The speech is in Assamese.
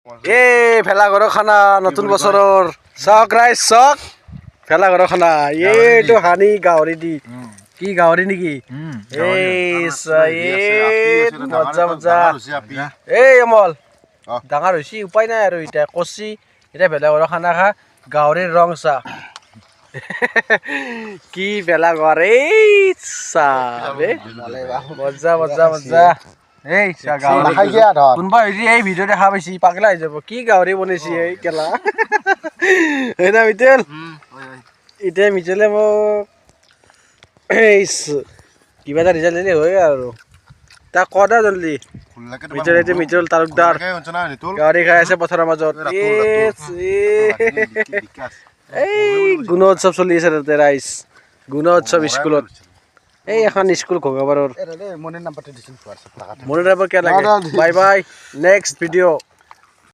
ভেলাঘৰৰ খানা নতুন বছৰৰ চক ৰাইজ চক ভেলাঘৰৰ খানা এইটো হানি গাহৰি দি কি গাহৰি নেকি মজা মজা এই অমল ডাঙৰ হৈছে উপায় নাই আৰু এতিয়া কচি এতিয়া ভেলাঘৰৰ খানা খা গাহৰিৰ ৰং চা কি ভেলাঘৰ এই চাহ মজা মজা মজা এই কোনোবা হেৰি এই ভিডিঅ' দেখা পাইছি পাগলা হৈ যাব কি গাহৰি বনাইছি এই কেলা হয় না মিটেল এতিয়া মিটেলে মোক কিবা এটা ৰিজাল্ট দিলে হয় আৰু তাক কদা জলদি মিটেল এতিয়া মিটেল তালুকদাৰ গাহৰি খাই আছে পথাৰৰ মাজত এই গুণোৎসৱ চলি আছে তাতে ৰাইজ গুণোৎসৱ স্কুলত এই এখন স্কুল ঘগাবাৰৰ মনিৰ নাম্বাৰ কে লাগে বাই বাই নেক্সট ভিডিঅ'